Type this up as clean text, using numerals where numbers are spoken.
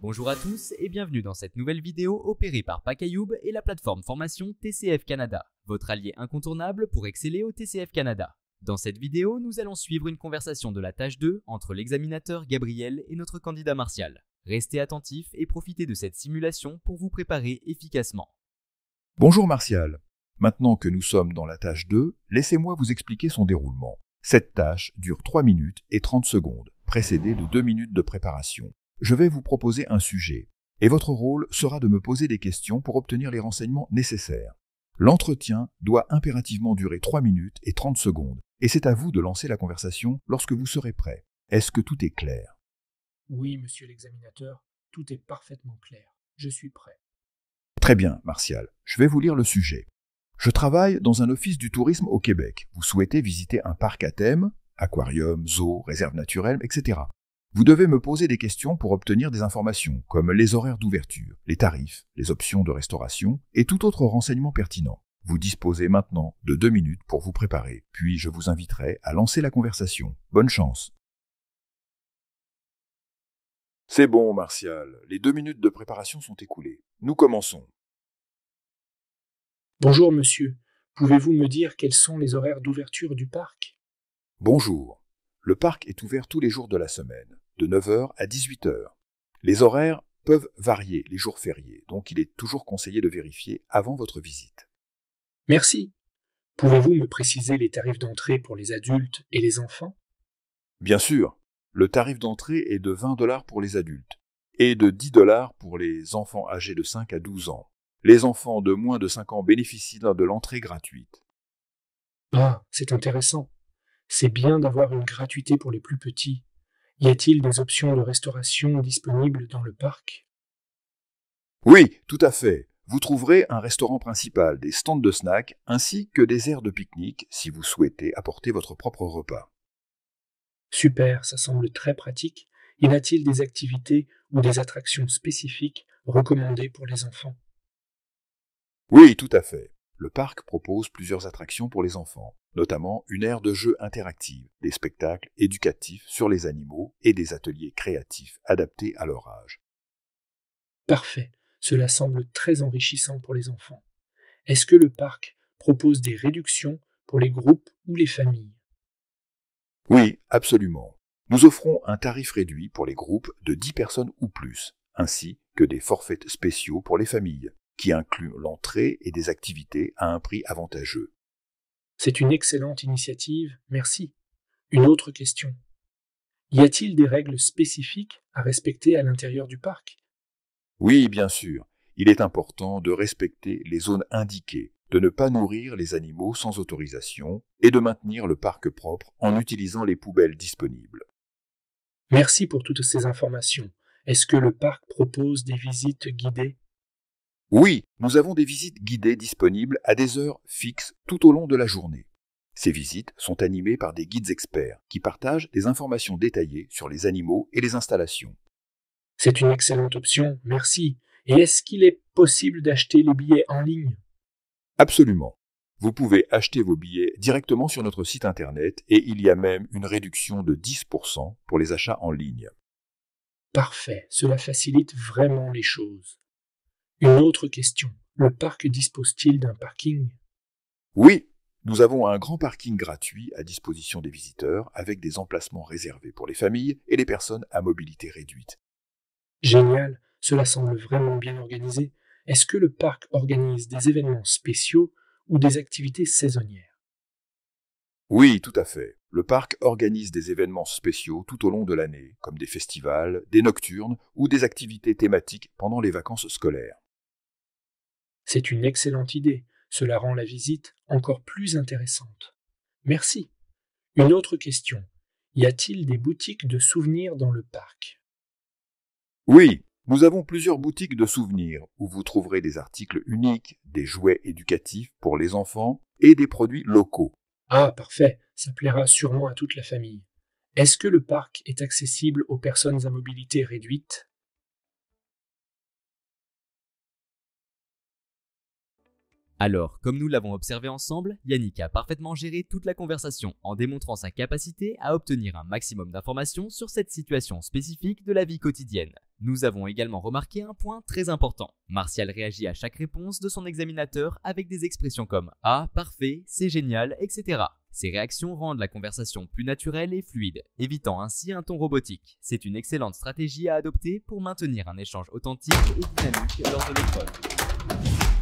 Bonjour à tous et bienvenue dans cette nouvelle vidéo opérée par Pakayoub et la plateforme formation TCF Canada, votre allié incontournable pour exceller au TCF Canada. Dans cette vidéo, nous allons suivre une conversation de la tâche 2 entre l'examinateur Gabriel et notre candidat Martial. Restez attentifs et profitez de cette simulation pour vous préparer efficacement. Bonjour Martial. Maintenant que nous sommes dans la tâche 2, laissez-moi vous expliquer son déroulement. Cette tâche dure 3 minutes et 30 secondes, précédée de 2 minutes de préparation. Je vais vous proposer un sujet, et votre rôle sera de me poser des questions pour obtenir les renseignements nécessaires. L'entretien doit impérativement durer 3 minutes et 30 secondes, et c'est à vous de lancer la conversation lorsque vous serez prêt. Est-ce que tout est clair? Oui, monsieur l'examinateur, tout est parfaitement clair. Je suis prêt. Très bien, Martial. Je vais vous lire le sujet. Je travaille dans un office du tourisme au Québec. Vous souhaitez visiter un parc à thème, aquarium, zoo, réserve naturelle, etc. Vous devez me poser des questions pour obtenir des informations, comme les horaires d'ouverture, les tarifs, les options de restauration et tout autre renseignement pertinent. Vous disposez maintenant de 2 minutes pour vous préparer, puis je vous inviterai à lancer la conversation. Bonne chance. C'est bon, Martial. Les 2 minutes de préparation sont écoulées. Nous commençons. Bonjour, monsieur. Pouvez-vous me dire quels sont les horaires d'ouverture du parc? Bonjour. Le parc est ouvert tous les jours de la semaine, de 9h à 18h. Les horaires peuvent varier les jours fériés, donc il est toujours conseillé de vérifier avant votre visite. Merci. Pouvez-vous me préciser les tarifs d'entrée pour les adultes et les enfants? Bien sûr, le tarif d'entrée est de 20 $ pour les adultes et de 10 $ pour les enfants âgés de 5 à 12 ans. Les enfants de moins de 5 ans bénéficient de l'entrée gratuite. Ah, c'est intéressant. C'est bien d'avoir une gratuité pour les plus petits. Y a-t-il des options de restauration disponibles dans le parc? Oui, tout à fait. Vous trouverez un restaurant principal, des stands de snacks, ainsi que des aires de pique-nique si vous souhaitez apporter votre propre repas. Super, ça semble très pratique. Y a-t-il des activités ou des attractions spécifiques recommandées pour les enfants? Oui, tout à fait. Le parc propose plusieurs attractions pour les enfants, notamment une aire de jeu interactive, des spectacles éducatifs sur les animaux et des ateliers créatifs adaptés à leur âge. Parfait, cela semble très enrichissant pour les enfants. Est-ce que le parc propose des réductions pour les groupes ou les familles? Oui, absolument. Nous offrons un tarif réduit pour les groupes de 10 personnes ou plus, ainsi que des forfaits spéciaux pour les familles, qui incluent l'entrée et des activités à un prix avantageux. C'est une excellente initiative, merci. Une autre question. Y a-t-il des règles spécifiques à respecter à l'intérieur du parc? Oui, bien sûr. Il est important de respecter les zones indiquées, de ne pas nourrir les animaux sans autorisation et de maintenir le parc propre en utilisant les poubelles disponibles. Merci pour toutes ces informations. Est-ce que le parc propose des visites guidées? Oui, nous avons des visites guidées disponibles à des heures fixes tout au long de la journée. Ces visites sont animées par des guides experts qui partagent des informations détaillées sur les animaux et les installations. C'est une excellente option, merci. Et est-ce qu'il est possible d'acheter les billets en ligne? Absolument. Vous pouvez acheter vos billets directement sur notre site internet et il y a même une réduction de 10% pour les achats en ligne. Parfait, cela facilite vraiment les choses. Une autre question. Le parc dispose-t-il d'un parking? Oui, nous avons un grand parking gratuit à disposition des visiteurs avec des emplacements réservés pour les familles et les personnes à mobilité réduite. Génial, cela semble vraiment bien organisé. Est-ce que le parc organise des événements spéciaux ou des activités saisonnières? Oui, tout à fait. Le parc organise des événements spéciaux tout au long de l'année, comme des festivals, des nocturnes ou des activités thématiques pendant les vacances scolaires. C'est une excellente idée. Cela rend la visite encore plus intéressante. Merci. Une autre question. Y a-t-il des boutiques de souvenirs dans le parc? Oui, nous avons plusieurs boutiques de souvenirs où vous trouverez des articles uniques, des jouets éducatifs pour les enfants et des produits locaux. Ah, parfait, ça plaira sûrement à toute la famille. Est-ce que le parc est accessible aux personnes à mobilité réduite? Alors, comme nous l'avons observé ensemble, Yannick a parfaitement géré toute la conversation en démontrant sa capacité à obtenir un maximum d'informations sur cette situation spécifique de la vie quotidienne. Nous avons également remarqué un point très important. Martial réagit à chaque réponse de son examinateur avec des expressions comme « Ah, parfait, c'est génial, etc. » Ces réactions rendent la conversation plus naturelle et fluide, évitant ainsi un ton robotique. C'est une excellente stratégie à adopter pour maintenir un échange authentique et dynamique lors de l'épreuve.